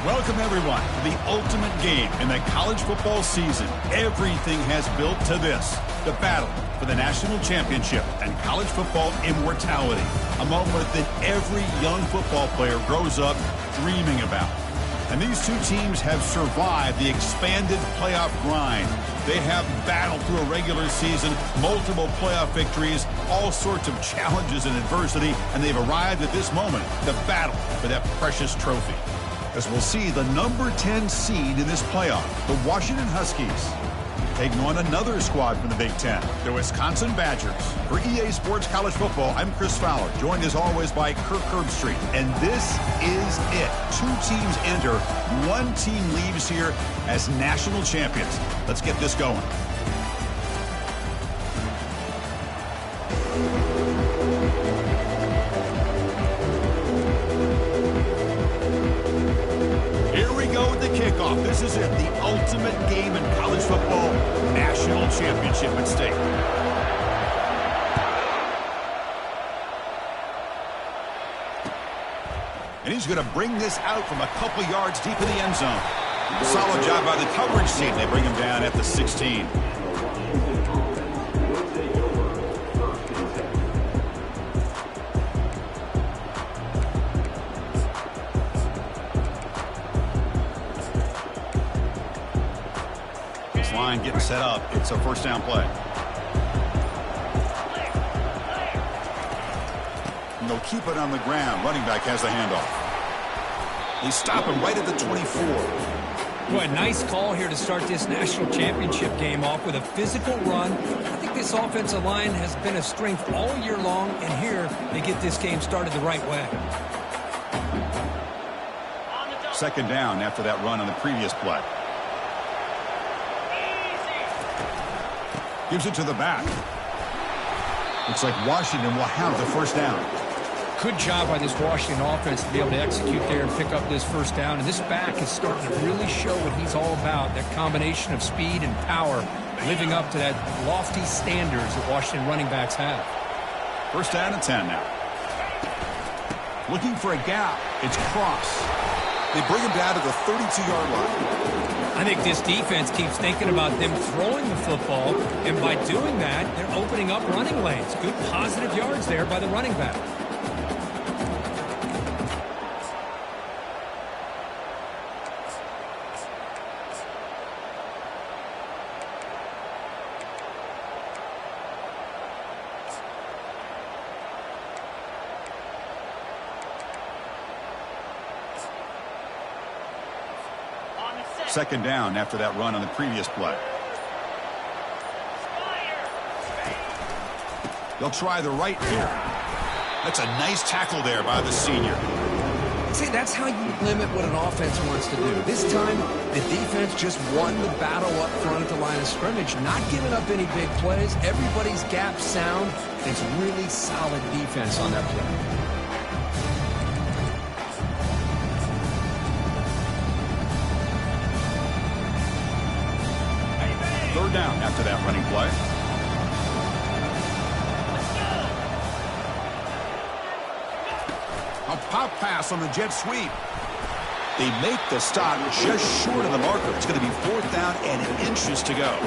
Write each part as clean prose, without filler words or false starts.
Welcome, everyone, to the ultimate game in the college football season. Everything has built to this, the battle for the national championship and college football immortality, a moment that every young football player grows up dreaming about. And these two teams have survived the expanded playoff grind. They have battled through a regular season, multiple playoff victories, all sorts of challenges and adversity, and they've arrived at this moment, the battle for that precious trophy. As we'll see the number 10 seed in this playoff, the Washington Huskies, taking on another squad from the Big Ten, the Wisconsin Badgers. For EA Sports College Football, I'm Chris Fowler, joined as always by Kirk Herbstreit. And this is it. Two teams enter, one team leaves here as national champions. Let's get this going. Kickoff. This is it, the ultimate game in college football, national championship at stake. And he's going to bring this out from a couple yards deep in the end zone. Solid job by the coverage team. They bring him down at the 16. Line getting set up. It's a first down play. And they'll keep it on the ground. Running back has the handoff. They stop him right at the 24. Boy, nice call here to start this national championship game off with a physical run. I think this offensive line has been a strength all year long, and here they get this game started the right way. Second down after that run on the previous play. Gives it to the back. Looks like Washington will have the first down. Good job by this Washington offense to be able to execute there and pick up this first down. And this back is starting to really show what he's all about. That combination of speed and power, living up to that lofty standards that Washington running backs have. First down and 10 now. Looking for a gap. It's Cross. They bring him down to the 32-yard line. I think this defense keeps thinking about them throwing the football, and by doing that, they're opening up running lanes. Good positive yards there by the running back. Second down after that run on the previous play. They'll try the right here. That's a nice tackle there by the senior. See, that's how you limit what an offense wants to do. This time, the defense just won the battle up front at the line of scrimmage, not giving up any big plays. Everybody's gap sound. It's really solid defense on that play. Third down after that running play. A pop pass on the jet sweep. They make the stop just short of the marker. It's going to be fourth down and inches to go.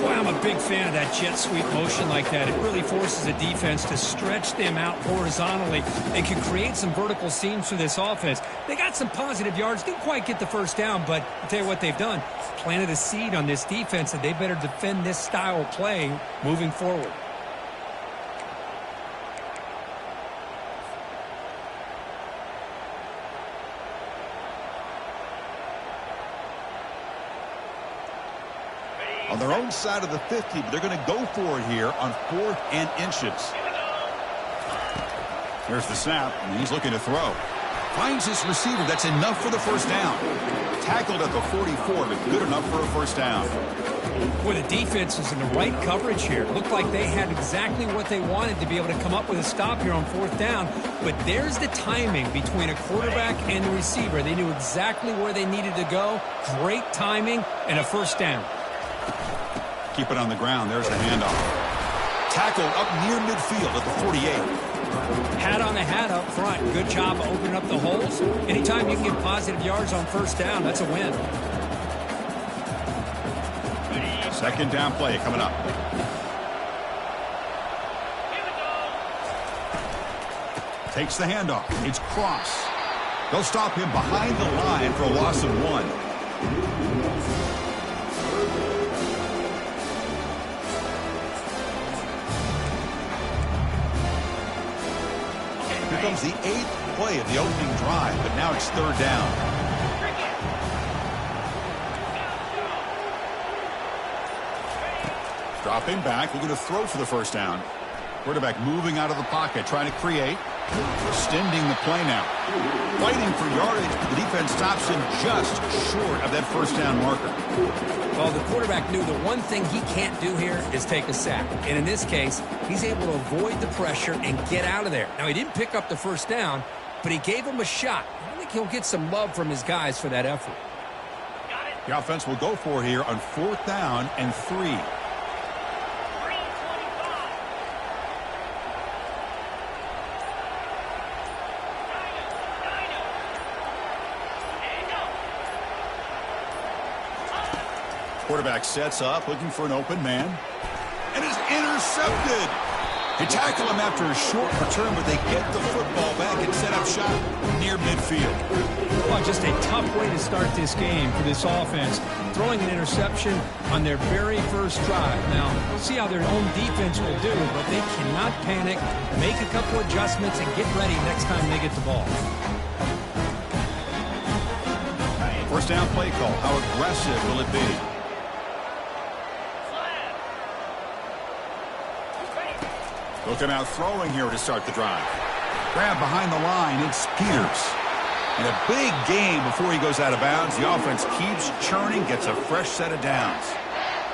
Boy, I'm a big fan of that jet sweep motion like that. It really forces a defense to stretch them out horizontally. They can create some vertical seams for this offense. They got some positive yards. Didn't quite get the first down, but I'll tell you what they've done. Planted a seed on this defense, and they better defend this style of play moving forward. On their own side of the 50, but they're going to go for it here on 4th and inches. There's the snap, and he's looking to throw. Finds his receiver. That's enough for the first down. Tackled at the 44, but good enough for a first down. Boy, the defense is in the right coverage here. Looked like they had exactly what they wanted to be able to come up with a stop here on 4th down. But there's the timing between a quarterback and the receiver. They knew exactly where they needed to go. Great timing and a first down. Keep it on the ground. There's the handoff. Tackled up near midfield at the 48. Hat on the hat up front. Good job of opening up the holes. Anytime you can get positive yards on first down, that's a win. Second down play coming up. Takes the handoff. It's Cross. They'll stop him behind the line for a loss of 1. Here comes the 8th play of the opening drive, but now it's third down. Dropping back, looking to throw for the first down. Quarterback moving out of the pocket, trying to create. Extending the play now. Fighting for yardage, but the defense stops him just short of that first down marker. Well, the quarterback knew the one thing he can't do here is take a sack. And in this case, he's able to avoid the pressure and get out of there. Now, he didn't pick up the first down, but he gave him a shot. I think he'll get some love from his guys for that effort. The offense will go for it here on 4th down and 3. Quarterback sets up, looking for an open man. And is intercepted. They tackle him after a short return, but they get the football back and set up shop near midfield. Well, just a tough way to start this game for this offense. Throwing an interception on their very first drive. Now, we'll see how their own defense will do, but they cannot panic, make a couple adjustments, and get ready next time they get the ball. First down play call. How aggressive will it be? Looking out throwing here to start the drive. Grab behind the line. It's Peters. And a big game before he goes out of bounds. The offense keeps churning, gets a fresh set of downs.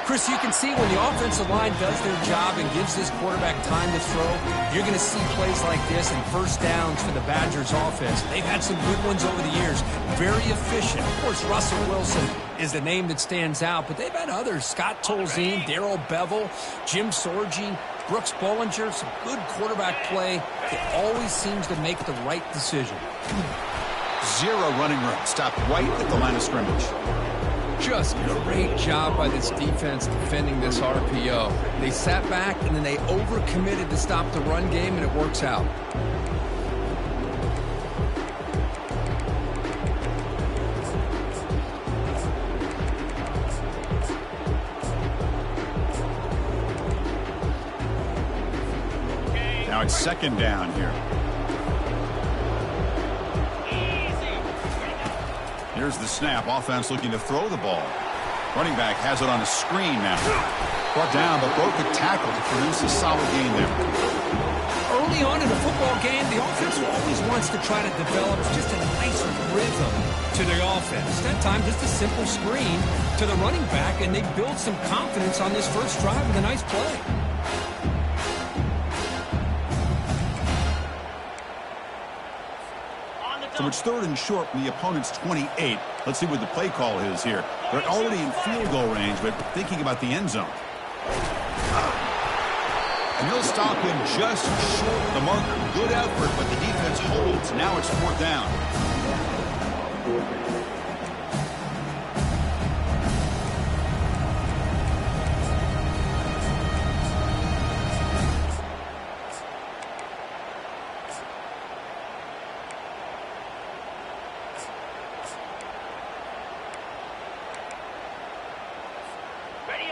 Chris, you can see when the offensive line does their job and gives this quarterback time to throw, you're going to see plays like this and first downs for the Badgers offense. They've had some good ones over the years. Very efficient. Of course, Russell Wilson is the name that stands out, but they've had others. Scott Tolzien, Darrell Bevel, Jim Sorgi, Brooks Bollinger, some good quarterback play that always seems to make the right decision. 0 running room. Stopped right at the line of scrimmage. Just great job by this defense defending this RPO. They sat back and then they overcommitted to stop the run game, and it works out. Now it's second down here. Here's the snap. Offense looking to throw the ball. Running back has it on a screen now. Brought down, but broke a tackle to produce a solid gain there. Early on in a football game, the offense always wants to try to develop just a nice rhythm to the offense. That time, just a simple screen to the running back, and they build some confidence on this first drive with a nice play. So it's third and short from the opponent's 28. Let's see what the play call is here. They're already in field goal range, but thinking about the end zone. And they'll stop him just short of the marker. Good effort, but the defense holds. Now it's 4th down.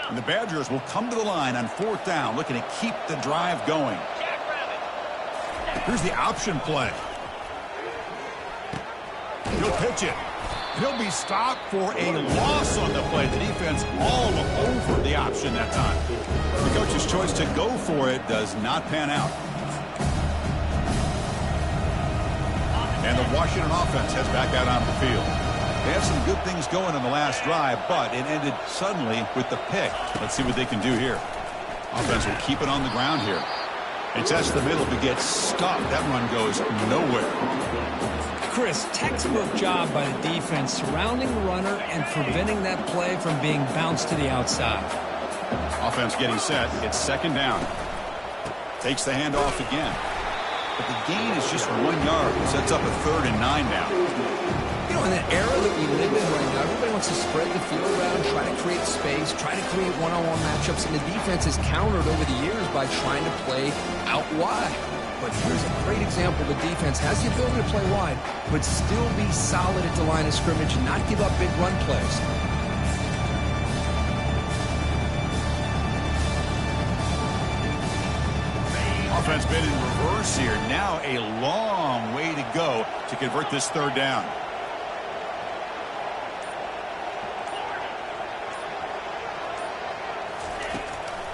And the Badgers will come to the line on 4th down, looking to keep the drive going. Here's the option play. He'll pitch it. He'll be stopped for a loss on the play. The defense all over the option that time. The coach's choice to go for it does not pan out. And the Washington offense heads back out onto the field. They have some good things going in the last drive, but it ended suddenly with the pick. Let's see what they can do here. Offense will keep it on the ground here. It tests the middle, but gets stuck. That run goes nowhere. Chris, textbook job by the defense surrounding the runner and preventing that play from being bounced to the outside. Offense getting set. It's second down. Takes the handoff again. but the gain is just 1 yard. Sets up a 3rd and 9 now. You know, in the era that we live in right now, everybody wants to spread the field around, try to create space, try to create one-on-one matchups, and the defense has countered over the years by trying to play out wide. But here's a great example. The defense has the ability to play wide, but still be solid at the line of scrimmage and not give up big run plays. Offense been in reverse here. Now a long way to go to convert this 3rd down.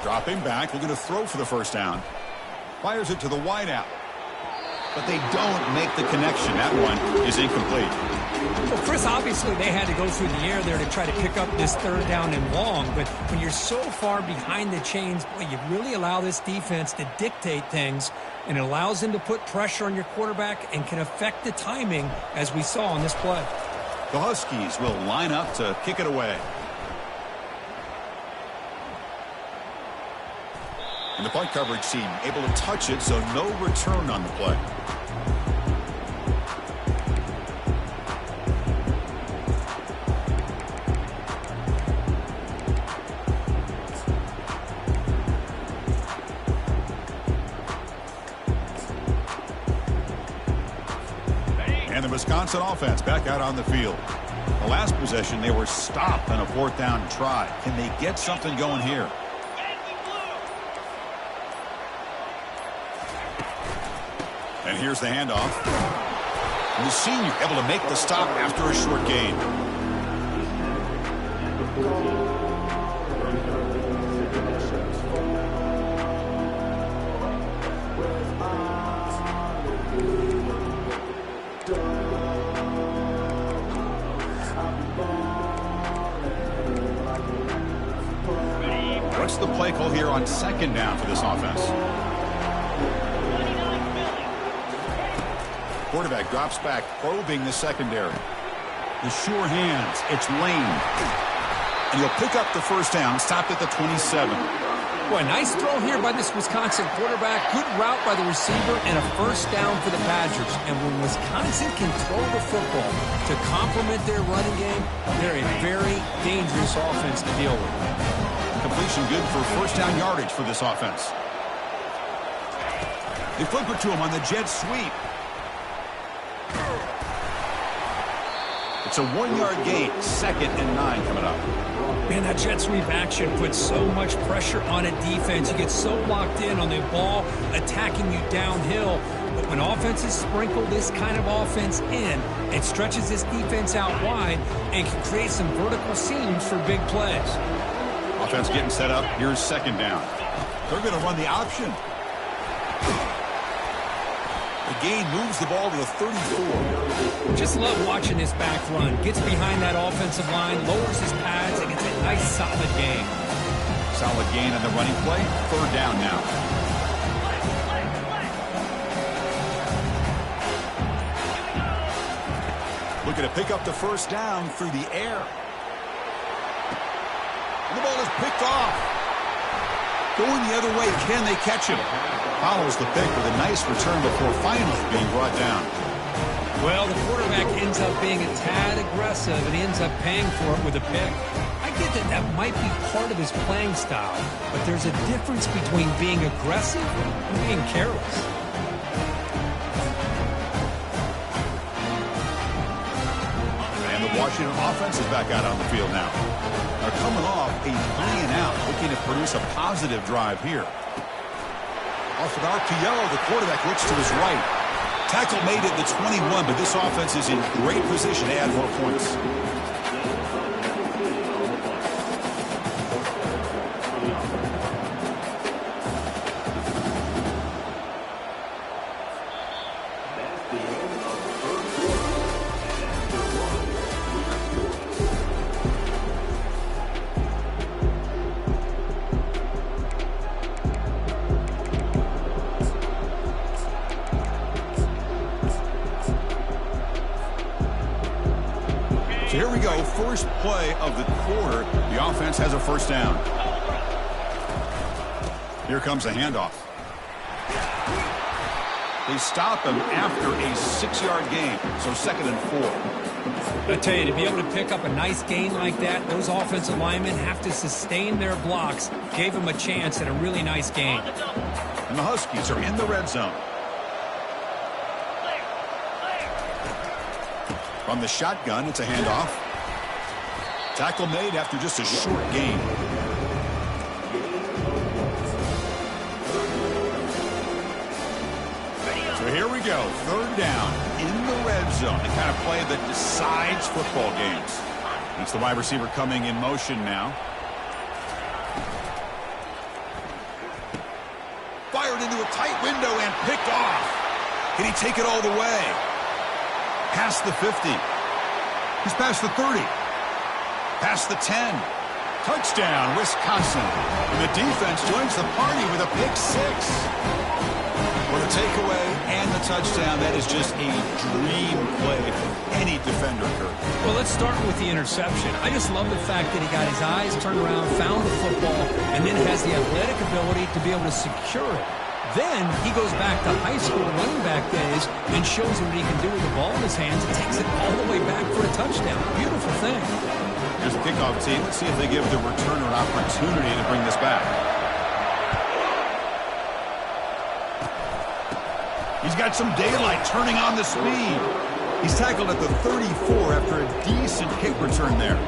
Dropping back, looking to throw for the 1st down. Fires it to the wideout. But they don't make the connection. That one is incomplete. Well, Chris, obviously they had to go through the air there to try to pick up this 3rd down and long. But when you're so far behind the chains, boy, you really allow this defense to dictate things. And it allows them to put pressure on your quarterback and can affect the timing, as we saw on this play. The Huskies will line up to kick it away. And the punt coverage team able to touch it, so no return on the play. And the Wisconsin offense back out on the field. The last possession, they were stopped on a 4th down try. Can they get something going here? And here's the handoff. And the senior able to make the stop after a short gain. What's the play call here on 2nd down for this offense? Quarterback drops back, probing the secondary. The sure hands. It's Lane. And he'll pick up the 1st down, stopped at the 27. Boy, nice throw here by this Wisconsin quarterback. Good route by the receiver and a 1st down for the Badgers. And when Wisconsin can throw the football to complement their running game, they're a very dangerous offense to deal with. Completion good for 1st down yardage for this offense. They flip it to him on the jet sweep. It's a 1-yard gain. 2nd and 9 coming up. Man, that jet sweep action puts so much pressure on a defense. You get so locked in on the ball attacking you downhill. But when offenses sprinkle this kind of offense in, it stretches this defense out wide and can create some vertical seams for big plays. Offense getting set up. Here's 2nd down. They're going to run the option. The gain moves the ball to the 34. Just love watching this back run. Gets behind that offensive line, lowers his pads, and gets a nice solid gain. Solid gain on the running play. 3rd down now. Looking to pick up the 1st down through the air. And the ball is picked off. Going the other way, can they catch him? Follows the pick with a nice return before finally being brought down. Well, the quarterback ends up being a tad aggressive, and he ends up paying for it with a pick. I get that that might be part of his playing style, but there's a difference between being aggressive and being careless. And the Washington offense is back out on the field now. They're coming off a 3-and-out, looking to produce a positive drive here. Off an RPO, the quarterback looks to his right. Tackle made at the 21, but this offense is in great position to add more points. So here we go, first play of the quarter. The offense has a 1st down. Here comes a handoff. They stop him after a 6-yard gain, so 2nd and 4. I tell you, to be able to pick up a nice gain like that, those offensive linemen have to sustain their blocks. Gave him a chance at a really nice gain. And the Huskies are in the red zone. From the shotgun, it's a handoff. Tackle made after just a short gain. So here we go, 3rd down in the red zone. The kind of play that decides football games. It's the wide receiver coming in motion now. Fired into a tight window and picked off. Can he take it all the way? Past the 50. He's past the 30. Past the 10. Touchdown, Wisconsin. And the defense joins the party with a pick 6. For the takeaway and the touchdown, that is just a dream play for any defender, Kurt. Well, let's start with the interception. I just love the fact that he got his eyes turned around, found the football, and then has the athletic ability to be able to secure it. Then he goes back to high school running back days and shows him what he can do with the ball in his hands and takes it all the way back for a touchdown. Beautiful thing. Here's the kickoff team. Let's see if they give the returner an opportunity to bring this back. He's got some daylight, turning on the speed. He's tackled at the 34 after a decent kick return there.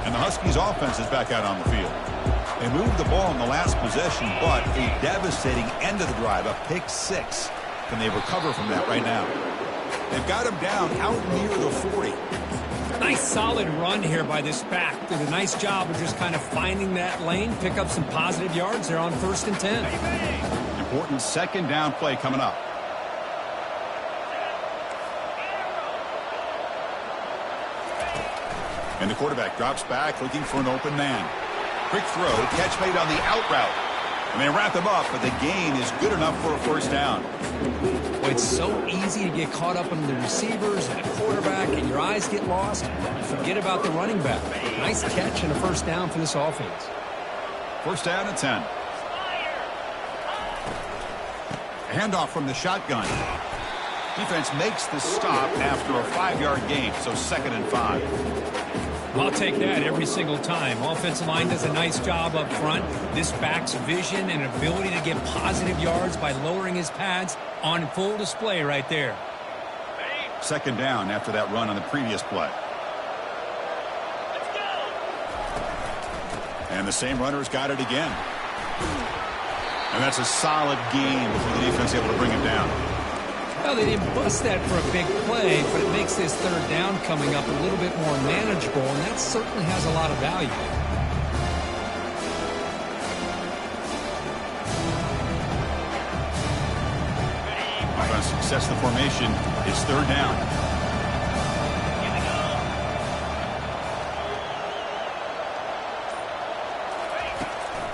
And the Huskies offense is back out on the field. They moved the ball in the last possession, but a devastating end of the drive, a pick 6. Can they recover from that right now? They've got him down out near the 40. Nice solid run here by this back. Did a nice job of just kind of finding that lane, pick up some positive yards there on 1st and 10. Important 2nd down play coming up. And the quarterback drops back looking for an open man. Quick throw, catch made on the out route. And they wrap him up, but the gain is good enough for a 1st down. Well, it's so easy to get caught up in the receivers and the quarterback, and your eyes get lost. You forget about the running back. Nice catch and a 1st down for this offense. 1st down and 10. A handoff from the shotgun. Defense makes the stop after a 5-yard gain, so 2nd and 5. I'll take that every single time. Offensive line does a nice job up front. This back's vision and ability to get positive yards by lowering his pads on full display right there. 2nd down after that run on the previous play. And the same runner's got it again. And that's a solid gain before the defense able to bring him down. Well, they didn't bust that for a big play, but it makes this 3rd down coming up a little bit more manageable, and that certainly has a lot of value. Trying to success the formation is 3rd down.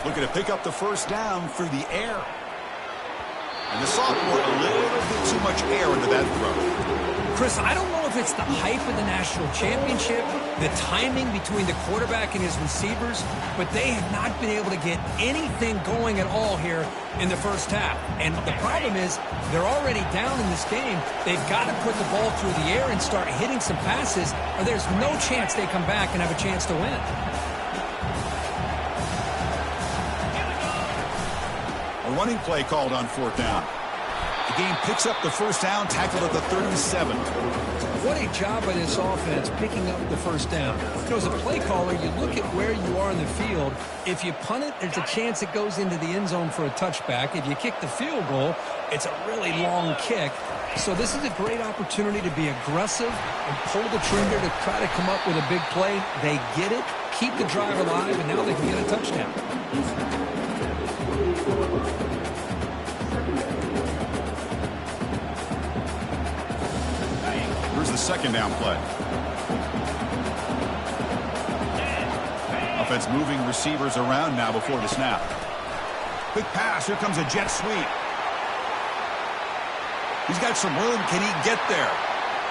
Looking to pick up the 1st down through the air. And the sophomore, a little bit too much air into that throw. Chris, I don't know if it's the hype of the national championship, the timing between the quarterback and his receivers, but they have not been able to get anything going at all here in the 1st half. And the problem is they're already down in this game. They've got to put the ball through the air and start hitting some passes, or there's no chance they come back and have a chance to win. A running play called on 4th down. The game picks up the 1st down, tackled at the 37. What a job by this offense picking up the 1st down. You know, as a play caller, you look at where you are in the field. If you punt it, there's a chance it goes into the end zone for a touchback. If you kick the field goal, it's a really long kick. So this is a great opportunity to be aggressive and pull the trigger to try to come up with a big play. They get it, keep the drive alive, and now they can get a touchdown. Here's the 2nd down play. Offense moving receivers around now before the snap. Quick pass. Here comes a jet sweep. He's got some room. Can he get there?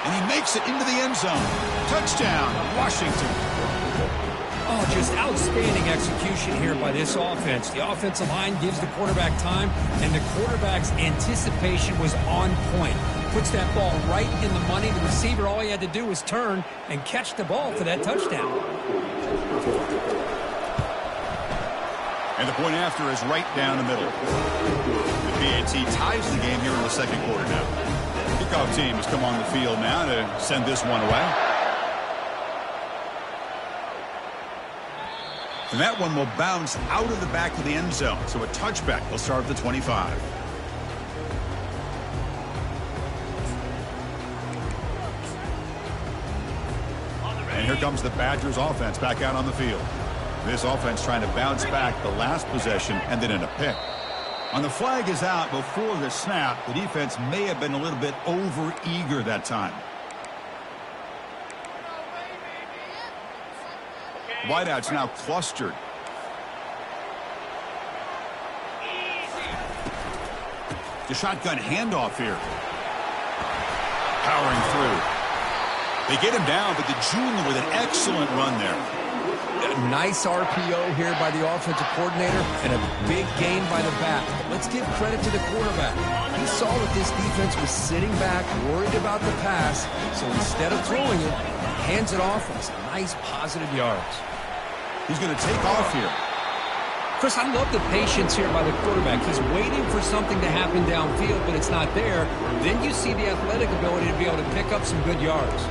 And he makes it into the end zone. Touchdown, Washington. Oh, just outstanding execution here by this offense. The offensive line gives the quarterback time, and the quarterback's anticipation was on point. Puts that ball right in the money. The receiver, all he had to do was turn and catch the ball for that touchdown. And the point after is right down the middle. The PAT ties the game here in the second quarter now. Kickoff team has come on the field now to send this one away. And that one will bounce out of the back of the end zone. So a touchback will start at the 25. And here comes the Badgers offense back out on the field. This offense trying to bounce back the last possession and then in a pick. On the flag is out before the snap. The defense may have been a little bit over-eager that time. Wideouts now clustered. The shotgun handoff here. Powering through. They get him down, but the junior with an excellent run there. A nice RPO here by the offensive coordinator and a big gain by the back. But let's give credit to the quarterback. He saw that this defense was sitting back, worried about the pass, so instead of throwing it, hands it off with some nice positive yards. He's going to take off here. Chris, I love the patience here by the quarterback. He's waiting for something to happen downfield, but it's not there. Then you see the athletic ability to be able to pick up some good yards.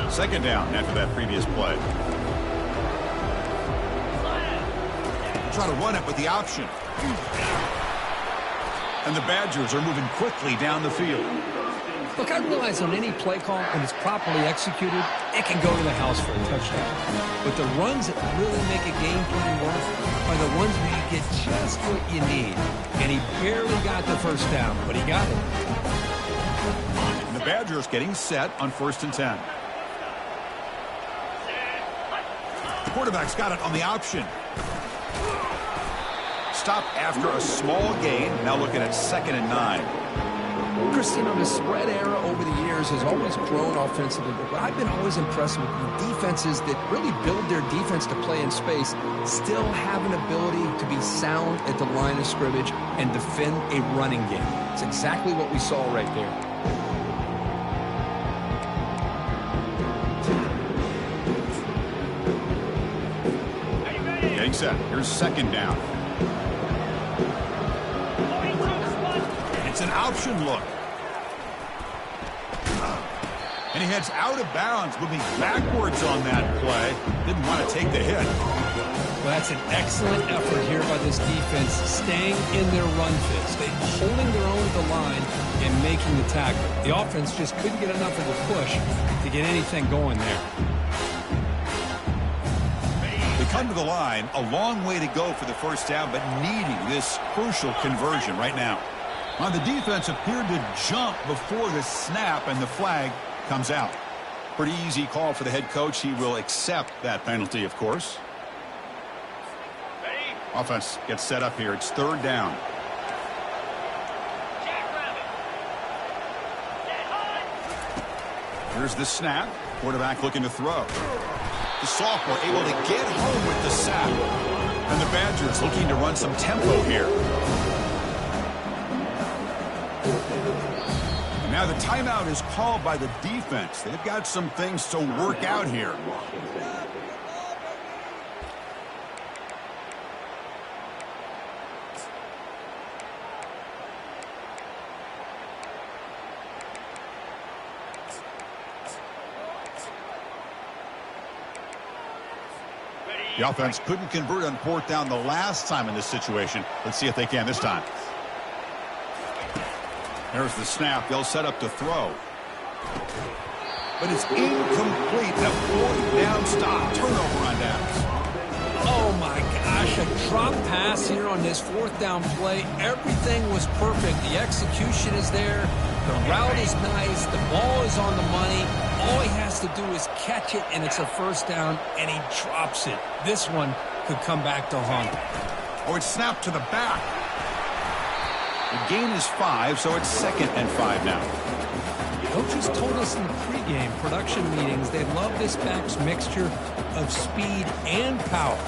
Second down after that previous play. Try to run it with the option. And the Badgers are moving quickly down the field. Look, I realize on any play call, when it's properly executed, it can go to the house for a touchdown. But the runs that really make a game plan work are the ones where you get just what you need. And he barely got the first down, but he got it. And the Badgers getting set on 1st and 10. The quarterback's got it on the option. Stop after a small gain. Now looking at 2nd and 9. Chris, you know, the spread era over the years has always grown offensively, but I've been always impressed with the defenses that really build their defense to play in space, still have an ability to be sound at the line of scrimmage and defend a running game. It's exactly what we saw right there. Getting set. Here's 2nd down. It's an option look. And he heads out of bounds, moving backwards on that play. Didn't want to take the hit. Well, that's an excellent effort here by this defense, staying in their run fits. They're holding their own at the line and making the tackle. The offense just couldn't get enough of a push to get anything going there. They come to the line, a long way to go for the first down, but needing this crucial conversion right now. Now, the defense appeared to jump before the snap, and the flag comes out. Pretty easy call for the head coach. He will accept that penalty, of course. Offense gets set up here. It's 3rd down. Here's the snap. Quarterback looking to throw. The sophomore able to get home with the sack. And the Badgers looking to run some tempo here. Now the timeout is called by the defense. They've got some things to work out here. The offense couldn't convert on 4th down the last time in this situation. Let's see if they can this time. There's the snap. They'll set up to throw. But it's incomplete. A 4th down stop. Turnover on downs. Oh, my God. gosh, a drop pass here on this fourth down play. Everything was perfect. The execution is there. The route is nice. The ball is on the money. All he has to do is catch it, and it's a first down, and he drops it. This one could come back to haunt him. Oh, it's snapped to the back. The gain is 5, so it's 2nd and 5 now. Coaches told us in the pregame production meetings they love this back's mixture of speed and power.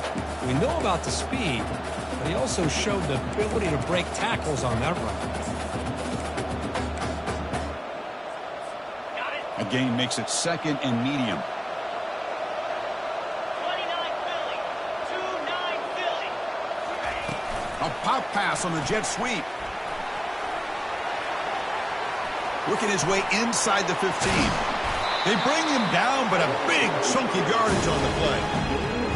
We know about the speed, but he also showed the ability to break tackles on that run. A gain makes it 2nd and medium. 29 Philly. 2-9 Philly. A pop pass on the jet sweep. Working his way inside the 15. They bring him down, but a big chunk of yardage on the play.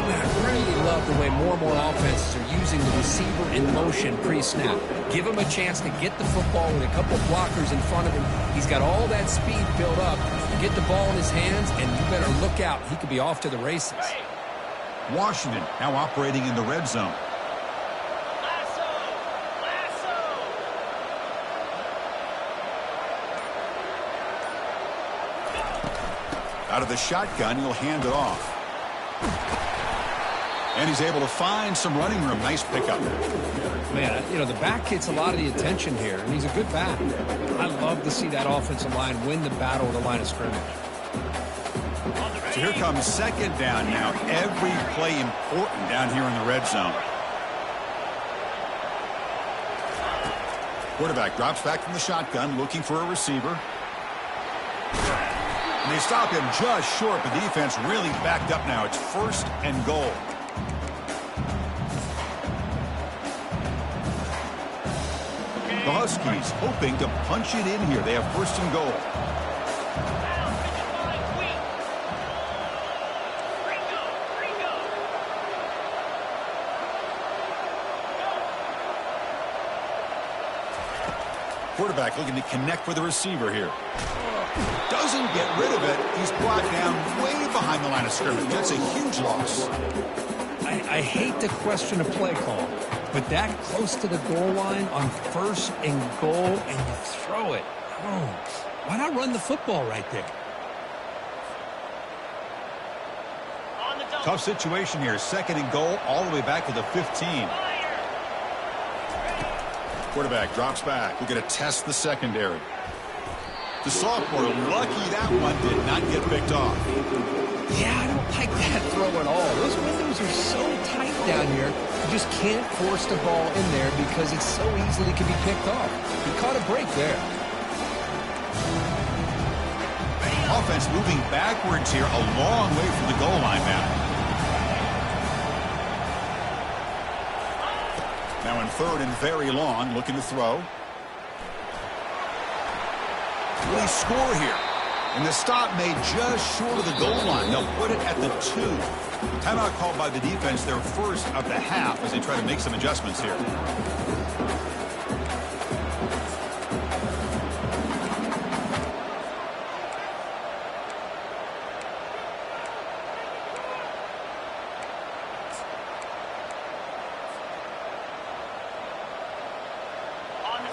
I really love the way more and more offenses are using the receiver in motion pre-snap. Give him a chance to get the football with a couple blockers in front of him. He's got all that speed built up. You get the ball in his hands, and you better look out. He could be off to the races. Washington now operating in the red zone. Lasso. Lasso. Out of the shotgun, he'll hand it off. And he's able to find some running room. Nice pickup. Man, you know, the back gets a lot of the attention here, and he's a good back. I love to see that offensive line win the battle at the line of scrimmage. So here comes 2nd down now. Every play important down here in the red zone. Quarterback drops back from the shotgun, looking for a receiver. And they stop him just short. The defense really backed up now. It's 1st and goal. The Huskies hoping to punch it in here. They have 1st and goal. Quarterback looking to connect with the receiver here. Doesn't get rid of it. He's brought down way behind the line of scrimmage. That's a huge loss. I hate to question a play call, but that close to the goal line on 1st and goal, and you throw it. Oh, why not run the football right there? Tough situation here. 2nd and goal all the way back to the 15. Quarterback drops back. We're going to test the secondary. The sophomore, lucky that one did not get picked off. Yeah, I don't like that throw at all. Those windows are so tight down here. You just can't force the ball in there because it so easily can be picked off. He caught a break there. Offense moving backwards here, a long way from the goal line now. Now in 3rd and very long, looking to throw. Will he score here? And the stop made just short of the goal line. They'll put it at the 2. Timeout called by the defense, their 1st of the half as they try to make some adjustments here.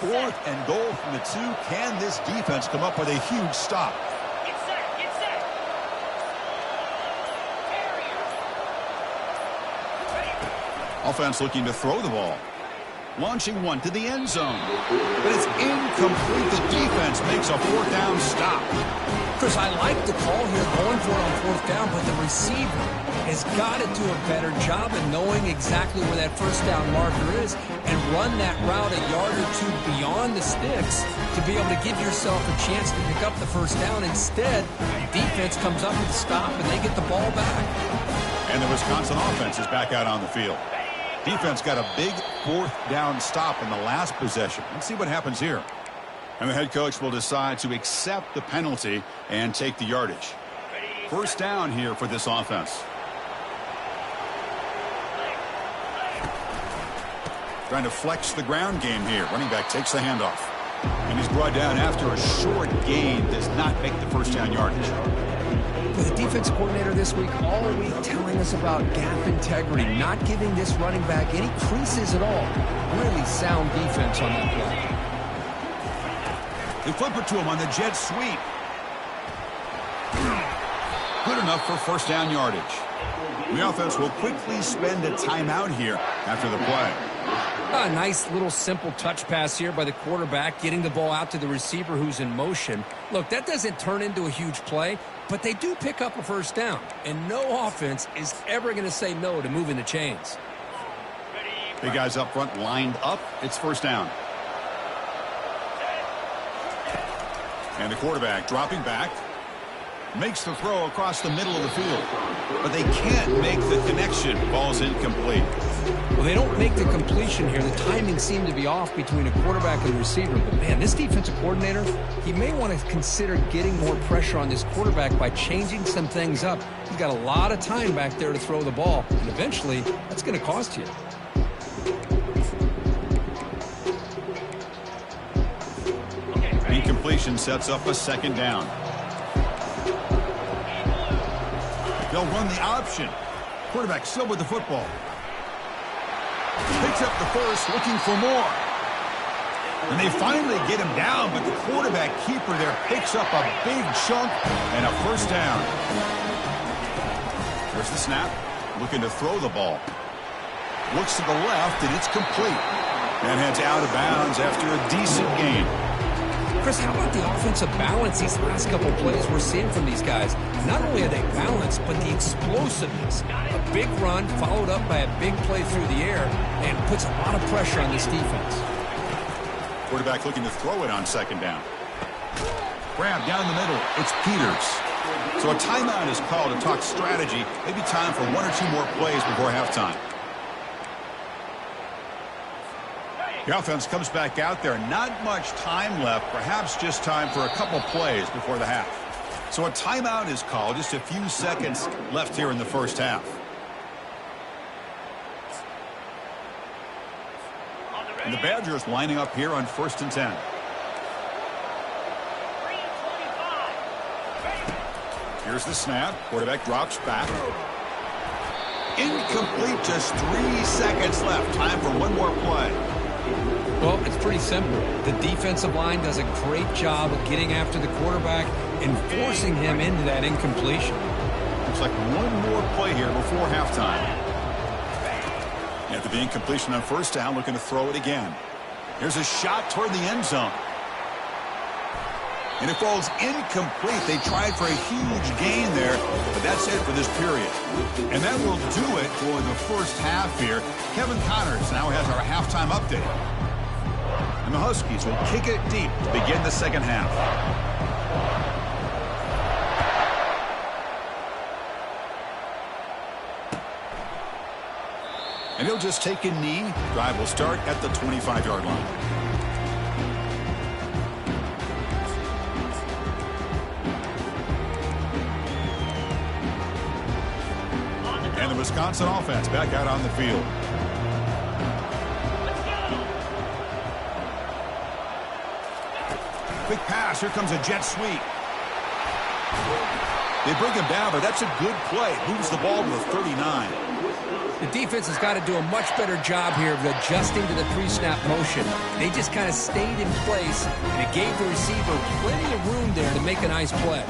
Fourth and goal from the 2. Can this defense come up with a huge stop? Get set. Get set. Offense looking to throw the ball. Launching one to the end zone. But it's incomplete. The defense makes a 4th down stop. Chris, I like the call here going for it on 4th down, but the receiver has got to do a better job of knowing exactly where that 1st down marker is and run that route a yard or 2 beyond the sticks to be able to give yourself a chance to pick up the 1st down. Instead, defense comes up with a stop and they get the ball back. And the Wisconsin offense is back out on the field. Defense got a big 4th down stop in the last possession. Let's see what happens here. And the head coach will decide to accept the penalty and take the yardage. 1st down here for this offense. Trying to flex the ground game here. Running back takes the handoff. And he's brought down after a short gain. Does not make the first down yardage. With the defense coordinator this week, all week telling us about gap integrity, not giving this running back any creases at all. Really sound defense on that play. They flip it to him on the jet sweep. Good enough for first down yardage. The offense will quickly spend a timeout here after the play. A nice little simple touch pass here by the quarterback, getting the ball out to the receiver who's in motion. Look, that doesn't turn into a huge play, but they do pick up a first down. And no offense is ever going to say no to moving the chains. Big guys up front lined up. It's first down. And the quarterback dropping back. Makes the throw across the middle of the field. But they can't make the connection. Ball's incomplete. Well, they don't make the completion here. The timing seemed to be off between a quarterback and the receiver. But, man, this defensive coordinator, he may want to consider getting more pressure on this quarterback by changing some things up. He's got a lot of time back there to throw the ball. And eventually, that's going to cost you. Incompletion sets up a second down. They'll run the option. Quarterback still with the football. Picks up the first, looking for more. And they finally get him down, but the quarterback keeper there picks up a big chunk and a first down. There's the snap. Looking to throw the ball. Looks to the left, and it's complete. And heads out of bounds after a decent gain. Chris, how about the offensive balance these last couple plays we're seeing from these guys? Not only are they balanced, but the explosiveness. A big run followed up by a big play through the air and puts a lot of pressure on this defense. Quarterback looking to throw it on second down. Grab down the middle. It's Peters. So a timeout is called to talk strategy. Maybe time for one or two more plays before halftime. The offense comes back out there. Not much time left. Perhaps just time for a couple plays before the half. So a timeout is called. Just a few seconds left here in the first half. And the Badgers lining up here on 1st and 10. Here's the snap. Quarterback drops back. Incomplete. Just 3 seconds left. Time for one more play. Well, it's pretty simple. The defensive line does a great job of getting after the quarterback and forcing him into that incompletion. Looks like one more play here before halftime. After the incompletion on first down, looking to throw it again. Here's a shot toward the end zone. And it falls incomplete. They tried for a huge gain there, but that's it for this period. And that will do it for the first half here. Kevin Connors now has our halftime update. And the Huskies will kick it deep to begin the second half. And he'll just take a knee. Drive will start at the 25-yard line. And the Wisconsin offense back out on the field. Quick pass. Here comes a jet sweep. They bring him down, but that's a good play. Moves the ball to the 39. The defense has got to do a much better job here of adjusting to the pre-snap motion. They just kind of stayed in place, and it gave the receiver plenty of room there to make a nice play.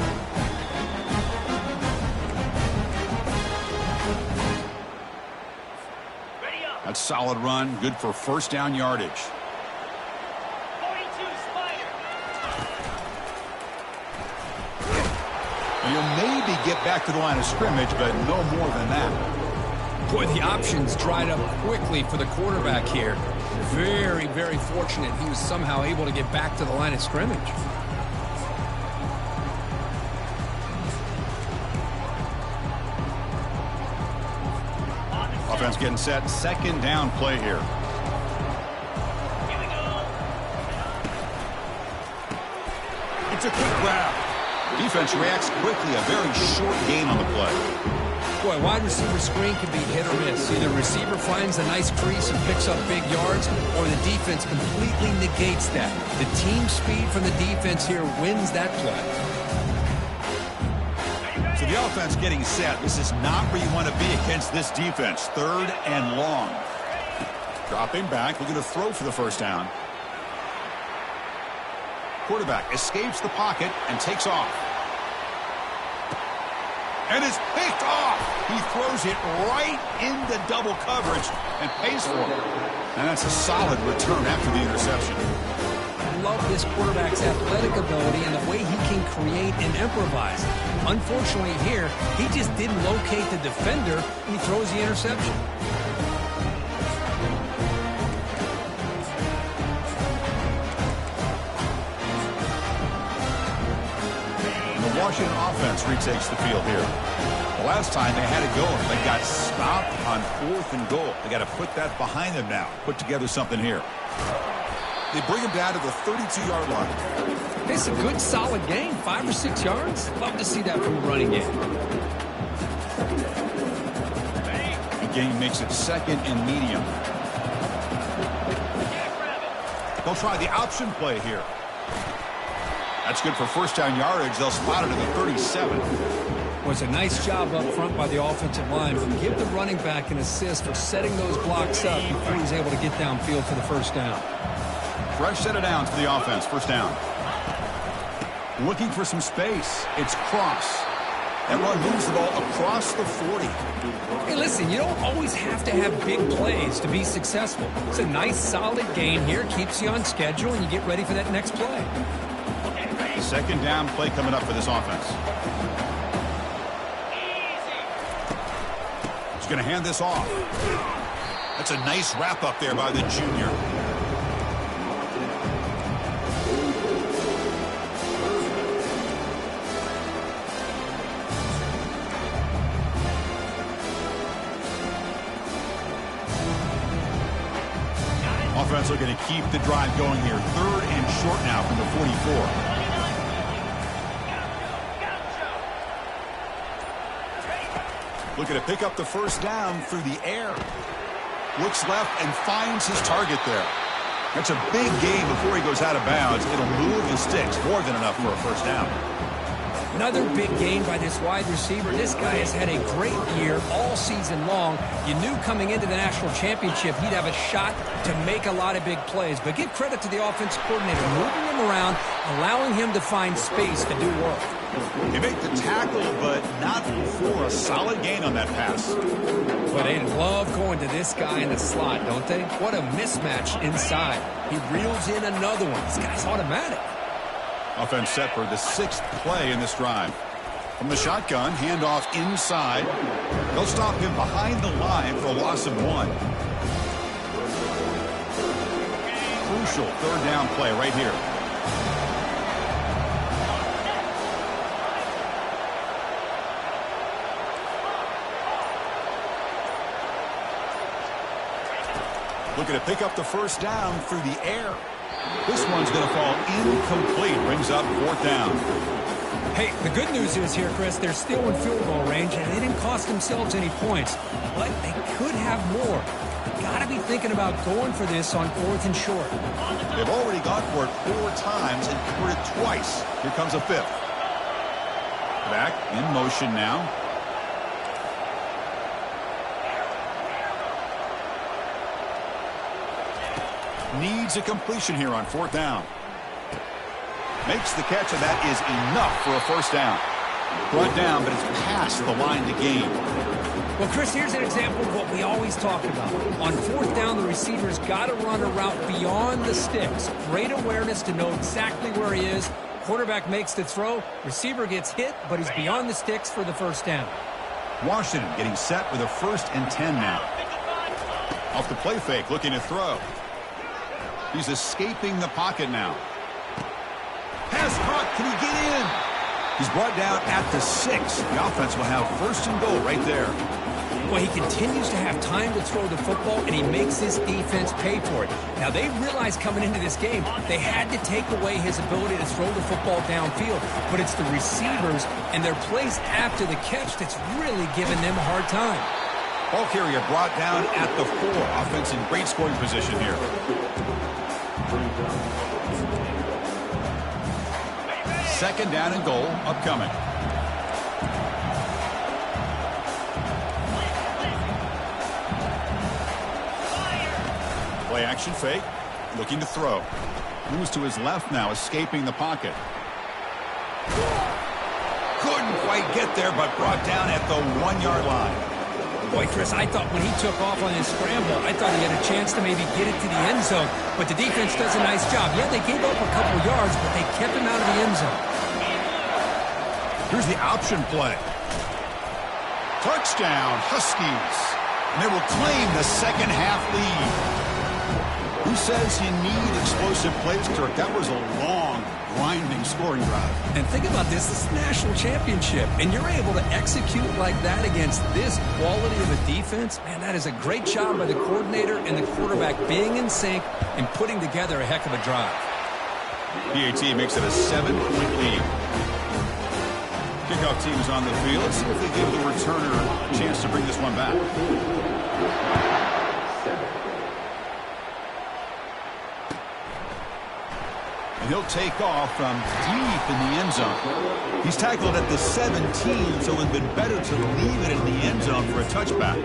That's a solid run. Good for first down yardage. 42 Spider. And you'll maybe get back to the line of scrimmage, but no more than that. Boy, the options dried up quickly for the quarterback here. Very, very fortunate he was somehow able to get back to the line of scrimmage. Offense getting set. Second down play here. Here we go. It's a quick grab. Defense reacts quickly. A very short gain on the play. Boy, wide receiver screen can be hit or miss. Either receiver finds a nice crease and picks up big yards, or the defense completely negates that. The team speed from the defense here wins that play. So the offense getting set. This is not where you want to be against this defense. 3rd and long. Dropping back, looking to throw for the first down. Quarterback escapes the pocket and takes off. And it's picked off. He throws it right into double coverage and pays for it. And that's a solid return after the interception. I love this quarterback's athletic ability and the way he can create and improvise. Unfortunately here, he just didn't locate the defender and he throws the interception. The Washington offense retakes the field here. The last time they had it going, they got stopped on 4th and goal. They got to put that behind them now. Put together something here. They bring him down to the 32-yard line. It's a good, solid game. 5 or 6 yards. Love to see that from the running game. The game makes it 2nd and medium. They'll try the option play here. That's good for first down yardage. They'll spot it at the 37. Was a nice job up front by the offensive line. Give the running back an assist for setting those blocks up before he's able to get downfield for the first down. Fresh set of downs for the offense. First down. Looking for some space. It's Cross. That run moves the ball across the 40. Hey, listen, you don't always have to have big plays to be successful. It's a nice, solid game here. Keeps you on schedule, and you get ready for that next play. Second down play coming up for this offense. He's going to hand this off. That's a nice wrap up there by the junior. Offense looking to keep the drive going here. 3rd and short now from the 44. Looking to pick up the first down through the air. Looks left and finds his target there. That's a big gain before he goes out of bounds. It'll move and sticks. More than enough for a first down. Another big gain by this wide receiver. This guy has had a great year all season long. You knew coming into the national championship he'd have a shot to make a lot of big plays. But give credit to the offensive coordinator, moving him around, allowing him to find space to do work. He made the tackle, but not before a solid gain on that pass. But they love going to this guy in the slot, don't they? What a mismatch inside. He reels in another one. This guy's automatic. Offense set for the 6th play in this drive. From the shotgun, handoff inside. They'll stop him behind the line for a loss of 1. Crucial 3rd down play right here. Looking to pick up the first down through the air. This one's going to fall incomplete. Brings up 4th down. Hey, the good news is here, Chris, they're still in field goal range, and they didn't cost themselves any points. But they could have more. Got to be thinking about going for this on 4th and short. They've already gone for it 4 times and converted twice. Here comes a 5th. Back in motion now. Needs a completion here on 4th down. Makes the catch, and that is enough for a first down. Brought down, but it's past the line to gain. Well, Chris, here's an example of what we always talk about. On 4th down, the receiver's got to run a route beyond the sticks. Great awareness to know exactly where he is. Quarterback makes the throw. Receiver gets hit, but he's beyond the sticks for the first down. Washington getting set with a 1st and 10 now. Off the play fake, looking to throw. He's escaping the pocket now. Pass caught. Can he get in? He's brought down at the 6. The offense will have 1st and goal right there. Well, he continues to have time to throw the football, and he makes his defense pay for it. Now, they realized coming into this game they had to take away his ability to throw the football downfield, but it's the receivers and their plays after the catch that's really giving them a hard time. Ball carrier brought down at the 4. Offense in great scoring position here. Second down and goal upcoming. Play action fake. Looking to throw. Moves to his left now, escaping the pocket. Couldn't quite get there, but brought down at the 1-yard line. Boy, Chris, I thought when he took off on his scramble, I thought he had a chance to maybe get it to the end zone. But the defense does a nice job. Yeah, they gave up a couple yards, but they kept him out of the end zone. Here's the option play. Touchdown, Huskies. And they will claim the second half lead. Who says you need explosive plays, Kirk? That was a long, grinding scoring drive. And think about this. This is a national championship, and you're able to execute like that against this quality of a defense. Man, that is a great job by the coordinator and the quarterback being in sync and putting together a heck of a drive. PAT makes it a 7-point lead. Kickoff team is on the field. Let's see if they give the returner a chance to bring this one back. And he'll take off from deep in the end zone. He's tackled at the 17, so it would have been better to leave it in the end zone for a touchback.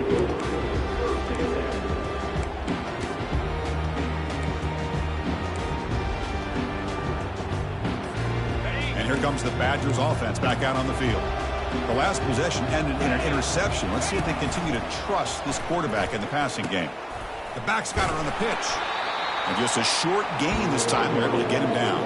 And here comes the Badgers offense back out on the field. The last possession ended in an interception. Let's see if they continue to trust this quarterback in the passing game. The back's got it on the pitch. And just a short gain this time. They're able to get him down.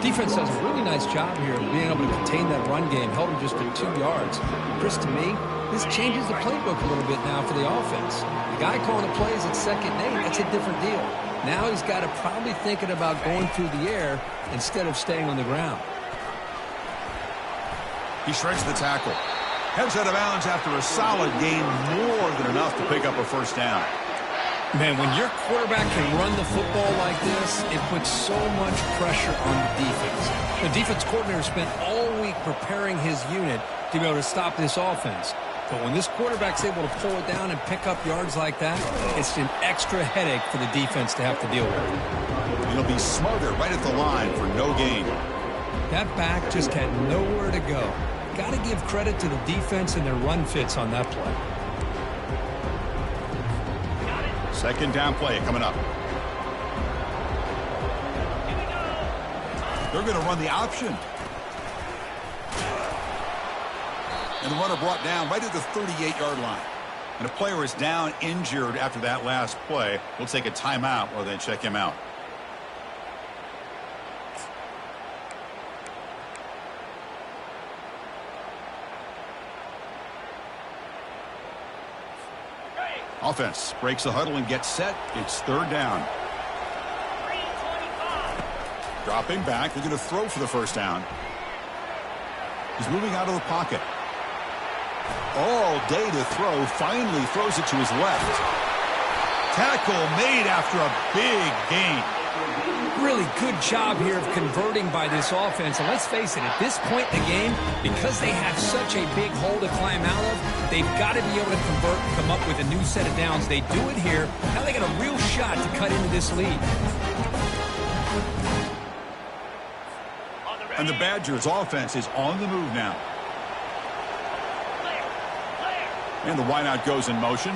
Defense does a really nice job here of being able to contain that run game. Held him just to 2 yards. Chris, to me, this changes the playbook a little bit now for the offense. The guy calling the plays at 2nd and 8, that's a different deal. Now he's got to probably thinking about going through the air instead of staying on the ground. He shreds the tackle. Heads out of bounds after a solid gain, more than enough to pick up a first down. Man, when your quarterback can run the football like this, it puts so much pressure on the defense. The defense coordinator spent all week preparing his unit to be able to stop this offense. But when this quarterback's able to pull it down and pick up yards like that, it's an extra headache for the defense to have to deal with. And he'll be smothered right at the line for no gain. That back just had nowhere to go. Got to give credit to the defense and their run fits on that play. Second down play coming up. They're going to run the option. And the runner brought down right at the 38-yard line. And a player is down injured after that last play. We'll take a timeout while they check him out. Offense breaks the huddle and gets set. It's 3rd down. Dropping back. They're going to throw for the first down. He's moving out of the pocket. All day to throw. Finally throws it to his left. Tackle made after a big gain. Really good job here of converting by this offense. And let's face it, at this point in the game, because they have such a big hole to climb out of, they've got to be able to convert and come up with a new set of downs. They do it here. Now they got a real shot to cut into this lead. And the Badgers offense is on the move now. And the wideout goes in motion.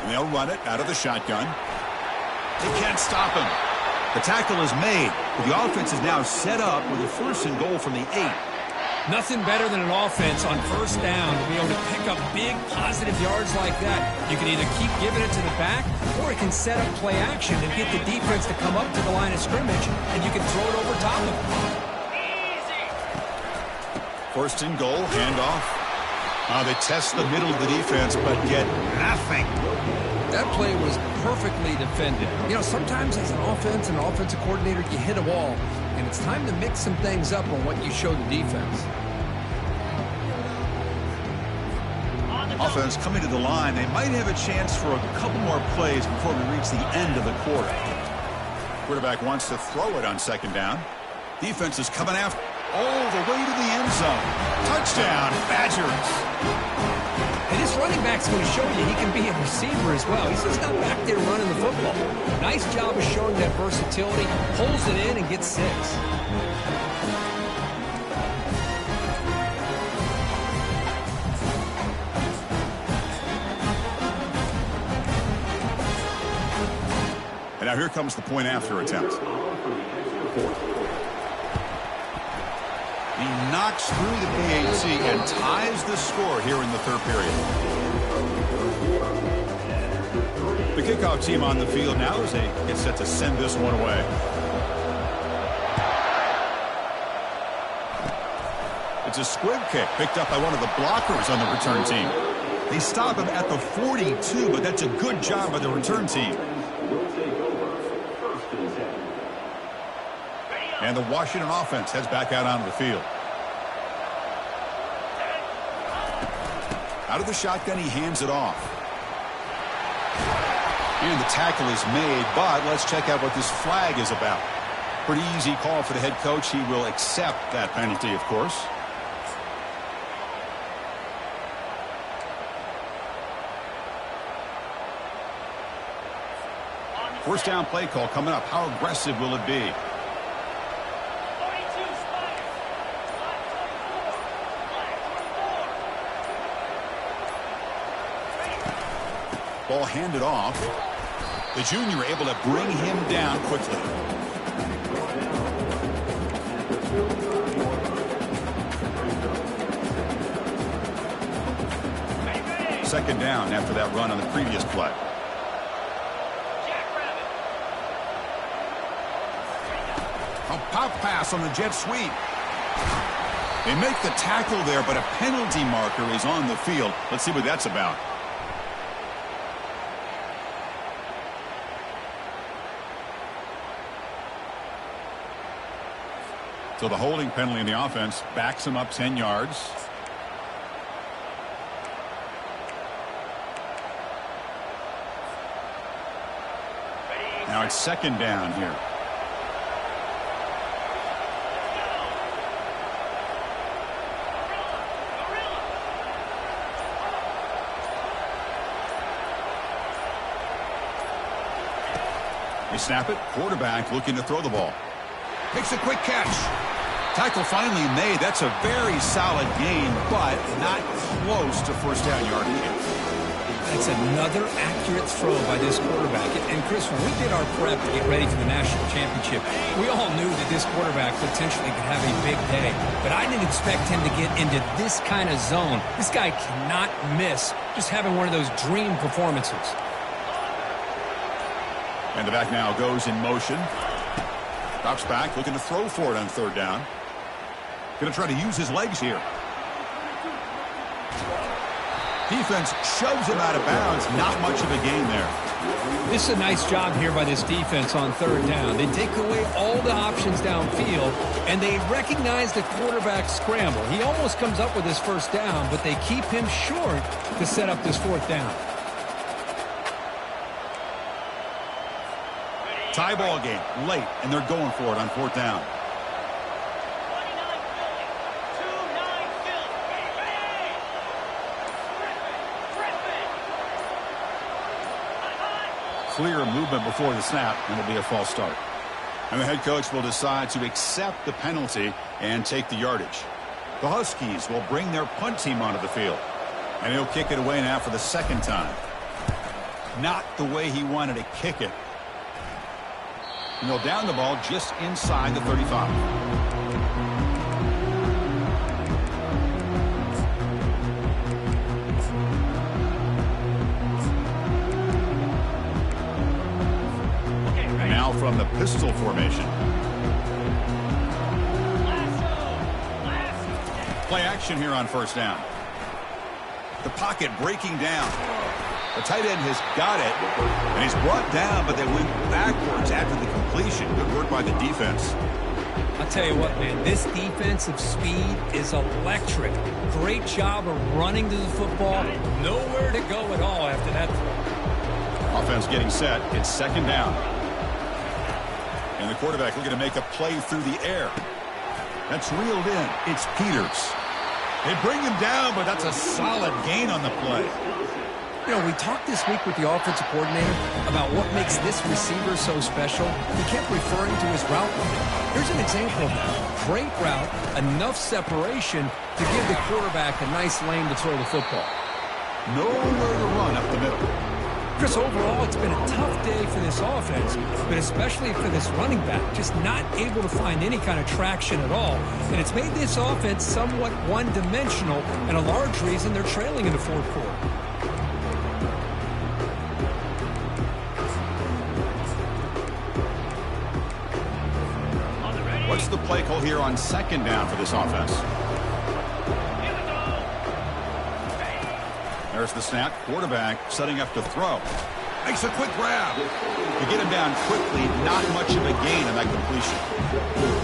And they'll run it out of the shotgun. They can't stop him. The tackle is made, but the offense is now set up with a 1st and goal from the 8. Nothing better than an offense on 1st down to be able to pick up big positive yards like that. You can either keep giving it to the back, or it can set up play action and get the defense to come up to the line of scrimmage, and you can throw it over top of them. 1st and goal, handoff. They test the middle of the defense, but get nothing. That play was perfectly defended. You know, sometimes as an offense and an offensive coordinator, you hit a wall, and it's time to mix some things up on what you show the defense. Offense coming to the line. They might have a chance for a couple more plays before we reach the end of the quarter. Quarterback wants to throw it on second down. Defense is coming after all the way to the end zone. Touchdown, Badgers. And this running back's going to show you he can be a receiver as well. He's just not back there running the football. Nice job of showing that versatility. Pulls it in and gets 6. And now here comes the point after attempt. He knocks through the PAT and ties the score here in the third period. The kickoff team on the field now as they get set to send this one away. It's a squib kick picked up by one of the blockers on the return team. They stop him at the 42, but that's a good job by the return team. And the Washington offense heads back out onto the field. Out of the shotgun, he hands it off. And the tackle is made, but let's check out what this flag is about. Pretty easy call for the head coach. He will accept that penalty, of course. First down play call coming up. How aggressive will it be? Ball handed off. The junior able to bring him down quickly. Second down after that run on the previous play. A pop pass on the jet sweep. They make the tackle there, but a penalty marker is on the field. Let's see what that's about. So the holding penalty in the offense backs him up 10 yards. Now it's second down here. They snap it. Quarterback looking to throw the ball. Makes a quick catch. Tackle finally made. That's a very solid gain, but not close to first down yardage. That's another accurate throw by this quarterback. And Chris, when we did our prep to get ready for the national championship, we all knew that this quarterback potentially could have a big day. But I didn't expect him to get into this kind of zone. This guy cannot miss just having one of those dream performances. And the back now goes in motion. Drops back, looking to throw for it on third down. Going to try to use his legs here. Defense shoves him out of bounds. Not much of a gain there. This is a nice job here by this defense on third down. They take away all the options downfield, and they recognize the quarterback scramble. He almost comes up with his first down, but they keep him short to set up this fourth down. Tie ball game late, and they're going for it on fourth down. Clear movement before the snap, and it'll be a false start. And the head coach will decide to accept the penalty and take the yardage. The Huskies will bring their punt team onto the field, and he'll kick it away now for the second time. Not the way he wanted to kick it. And he'll down the ball just inside the 35. Now from the pistol formation. Play action here on first down. The pocket breaking down. The tight end has got it, and he's brought down, but they went backwards after the completion. Good work by the defense. I'll tell you what, man, this defensive speed is electric. Great job of running to the football. Nowhere to go at all after that throw. Offense getting set. It's second down. And the quarterback looking to make a play through the air. That's reeled in. It's Peters. They bring him down, but that's a solid gain on the play. You know, we talked this week with the offensive coordinator about what makes this receiver so special. He kept referring to his route running. Here's an example of that. Great route, enough separation to give the quarterback a nice lane to throw the football. Nowhere to run up the middle. Chris, overall, it's been a tough day for this offense, but especially for this running back, just not able to find any kind of traction at all. And it's made this offense somewhat one-dimensional, and a large reason they're trailing in the fourth quarter. What's the play call here on second down for this offense? There's the snap. Quarterback setting up to throw. Makes a quick grab. To get him down quickly, not much of a gain on that completion.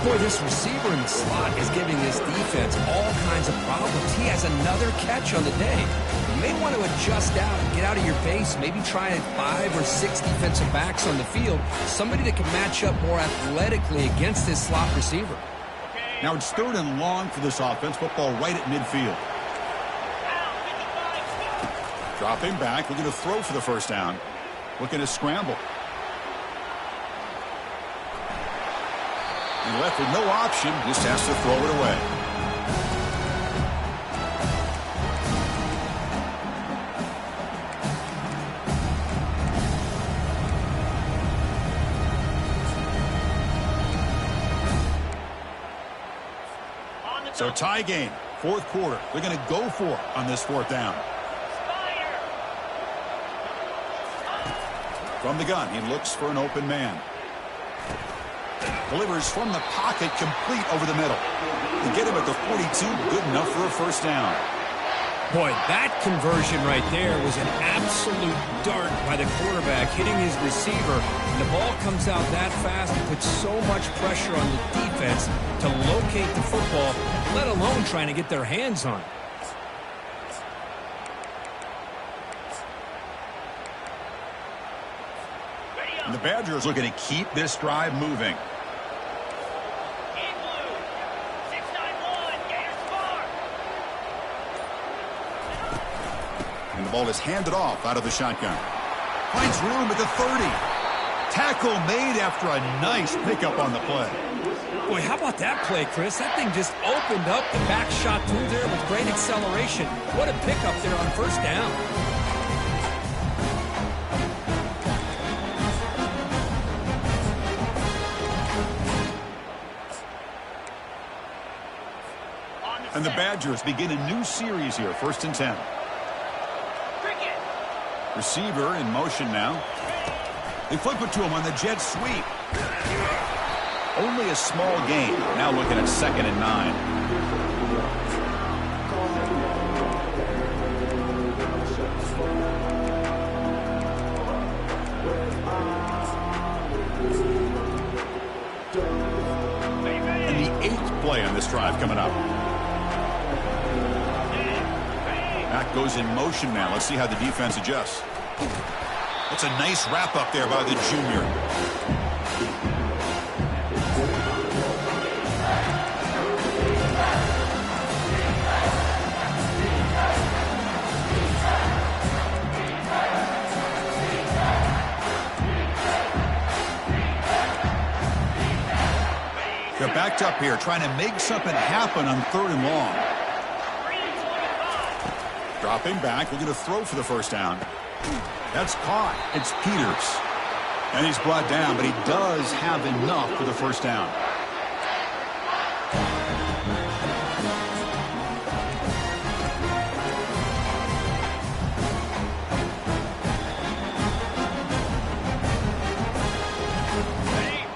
Boy, this receiver in the slot is giving this defense all kinds of problems. He has another catch on the day. You may want to adjust out and get out of your base. Maybe try 5 or 6 defensive backs on the field. Somebody that can match up more athletically against this slot receiver. Now it's third and long for this offense. Football right at midfield. Dropping back, looking to throw for the first down. Looking to scramble. And left with no option, just has to throw it away. So tie game, fourth quarter. They're going to go for it on this fourth down. From the gun, he looks for an open man. Delivers from the pocket, complete over the middle. To get him at the 42, good enough for a first down. Boy, that conversion right there was an absolute dart by the quarterback hitting his receiver. And the ball comes out that fast and puts so much pressure on the defense to locate the football, let alone trying to get their hands on it. And the Badgers looking to keep this drive moving. And the ball is handed off out of the shotgun. Finds room at the 30. Tackle made after a nice pickup on the play. Boy, how about that play, Chris? That thing just opened up the back shot through there with great acceleration. What a pickup there on first down. And the Badgers begin a new series here, 1st and 10. Receiver in motion now. They flip it to him on the jet sweep. Only a small gain. Now looking at 2nd and 9. And the 8th play on this drive coming up. Back goes in motion now. Let's see how the defense adjusts. That's a nice wrap up there by the junior. They're backed up here, trying to make something happen on 3rd and long. Dropping back, looking to throw for the first down. That's caught. It's Peters. And he's brought down, but he does have enough for the first down.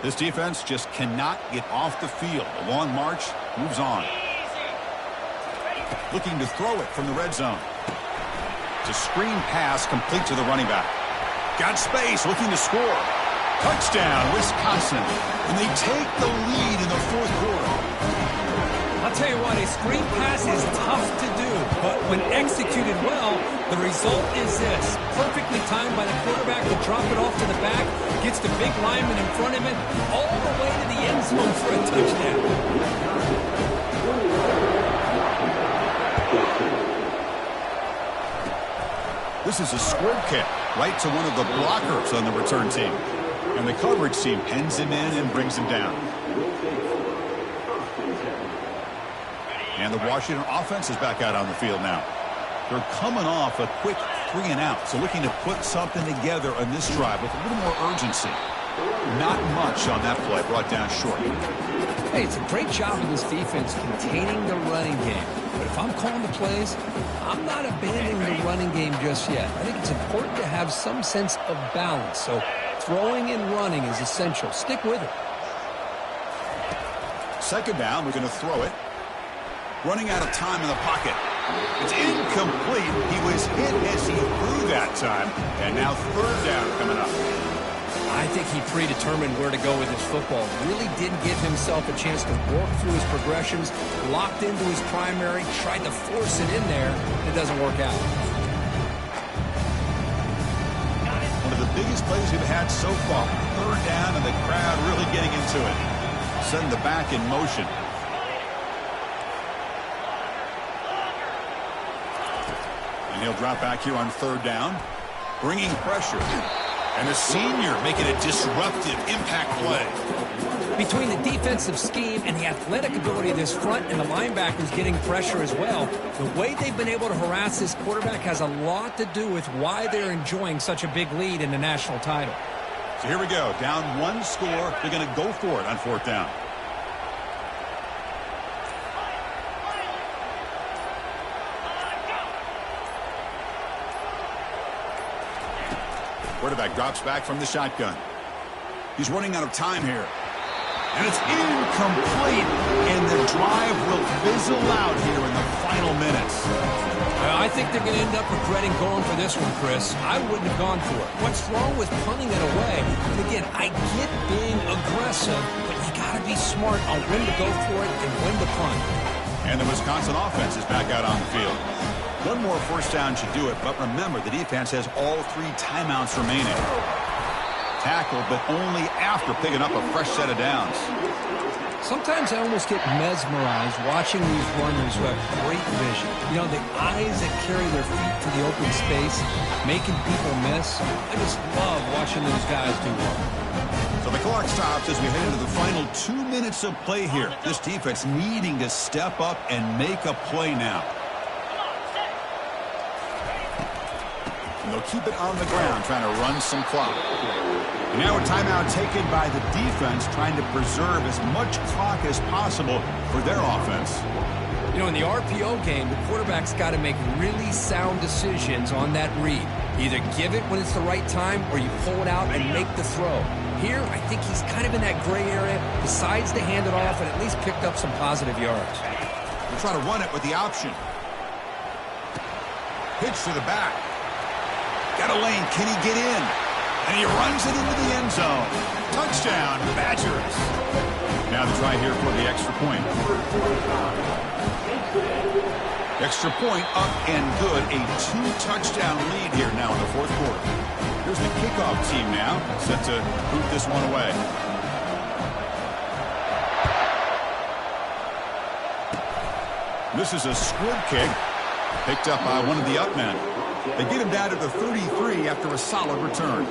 This defense just cannot get off the field. A long march moves on. Looking to throw it from the red zone. It's a screen pass complete to the running back. Got space, looking to score. Touchdown, Wisconsin. And they take the lead in the fourth quarter. I'll tell you what, a screen pass is tough to do, but when executed well, the result is this. Perfectly timed by the quarterback to drop it off to the back, gets the big lineman in front of him, all the way to the end zone for a touchdown. This is a squib kick right to one of the blockers on the return team. And the coverage team pins him in and brings him down. And the Washington offense is back out on the field now. They're coming off a quick 3-and-out, so looking to put something together on this drive with a little more urgency. Not much on that play, brought down short. Hey, it's a great job of this defense containing the running game. But if I'm calling the plays, I'm not abandoning the running game just yet. I think it's important to have some sense of balance. So throwing and running is essential. Stick with it. Second down, we're going to throw it. Running out of time in the pocket. It's incomplete. He was hit as he threw that time. And now third down coming up. I think he predetermined where to go with his football. Really didn't give himself a chance to work through his progressions. Locked into his primary. Tried to force it in there. It doesn't work out. One of the biggest plays we've had so far. Third down and the crowd really getting into it. Setting the back in motion. And he'll drop back here on third down. Bringing pressure. And a senior making a disruptive impact play. Between the defensive scheme and the athletic ability of this front and the linebackers getting pressure as well, the way they've been able to harass this quarterback has a lot to do with why they're enjoying such a big lead in the national title. So here we go. Down one score. They're going to go for it on fourth down. Quarterback drops back from the shotgun. He's running out of time here. And it's incomplete. And the drive will fizzle out here in the final minutes. I think they're going to end up regretting going for this one, Chris. I wouldn't have gone for it. What's wrong with punting it away? And again, I get being aggressive, but you got to be smart on when to go for it and when to punt. And the Wisconsin offense is back out on the field. One more first down should do it, but remember, the defense has all 3 timeouts remaining. Tackle, but only after picking up a fresh set of downs. Sometimes I almost get mesmerized watching these runners who have great vision. You know, the eyes that carry their feet to the open space, making people miss. I just love watching those guys do well. So the clock stops as we head into the final 2 minutes of play here. This defense needing to step up and make a play now. And they'll keep it on the ground, trying to run some clock. And now a timeout taken by the defense, trying to preserve as much clock as possible for their offense. You know, in the RPO game, the quarterback's got to make really sound decisions on that read. Either give it when it's the right time, or you pull it out and make the throw. Here, I think he's kind of in that gray area, decides to hand it off and at least picked up some positive yards. They'll try to run it with the option. Pitch to the back. Got a lane. Can he get in? And he runs it into the end zone. Touchdown, Badgers. Now the try here for the extra point. Extra point up and good. A 2-touchdown lead here now in the fourth quarter. Here's the kickoff team now, set to boot this one away. This is a squib kick, picked up by one of the up men. They get him down to the 33 after a solid return.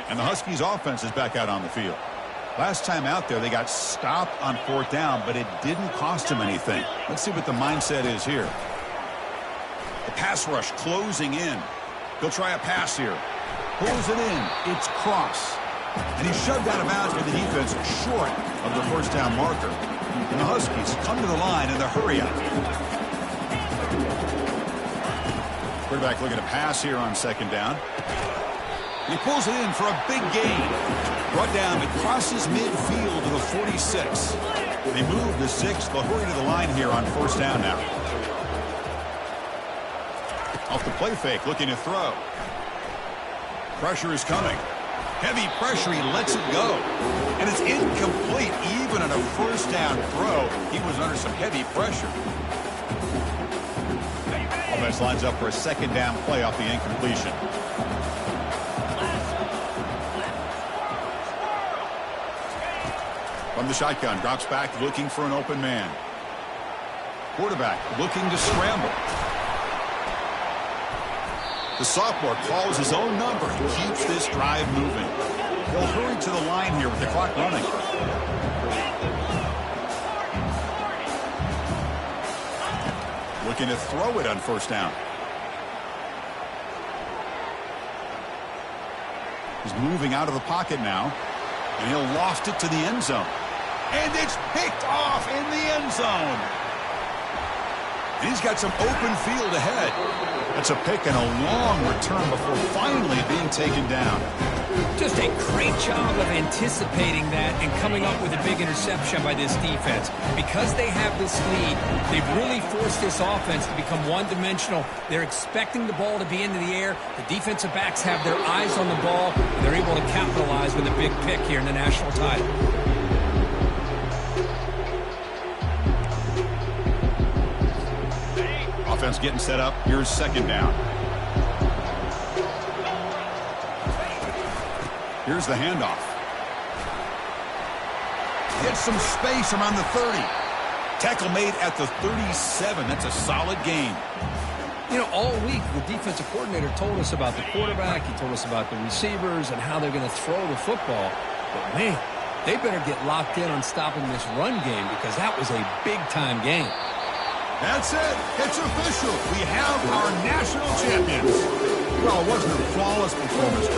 And the Huskies offense is back out on the field. Last time out there, they got stopped on fourth down, but it didn't cost them anything. Let's see what the mindset is here. The pass rush closing in. He'll try a pass here. Pulls it in. It's Cross. And he's shoved out of bounds by the defense short of the first down marker. And the Huskies come to the line in the hurry-up. Quarterback looking to pass here on second down. He pulls it in for a big gain. Brought down, it crosses midfield to the 46. They move the 6. They'll hurry to the line here on first down now. Off the play fake, looking to throw. Pressure is coming. Heavy pressure, he lets it go. And it's incomplete, even on a first down throw. He was under some heavy pressure. Offense lines up for a second down play off the incompletion. From the shotgun, drops back, looking for an open man. Quarterback looking to scramble. The sophomore calls his own number and keeps this drive moving. They'll hurry to the line here with the clock running. Looking to throw it on first down. He's moving out of the pocket now, and he'll loft it to the end zone. And it's picked off in the end zone. And he's got some open field ahead. That's a pick and a long return before finally being taken down. Just a great job of anticipating that and coming up with a big interception by this defense. Because they have this lead, they've really forced this offense to become one-dimensional. They're expecting the ball to be into the air. The defensive backs have their eyes on the ball, and they're able to capitalize with a big pick here in the national title. Offense getting set up. Here's second down. Here's the handoff. Gets some space around the 30. Tackle made at the 37. That's a solid gain. You know, all week the defensive coordinator told us about the quarterback. He told us about the receivers and how they're going to throw the football. But, man, they better get locked in on stopping this run game because that was a big-time game. That's it. It's official. We have our national champions. Well, it wasn't a flawless performance,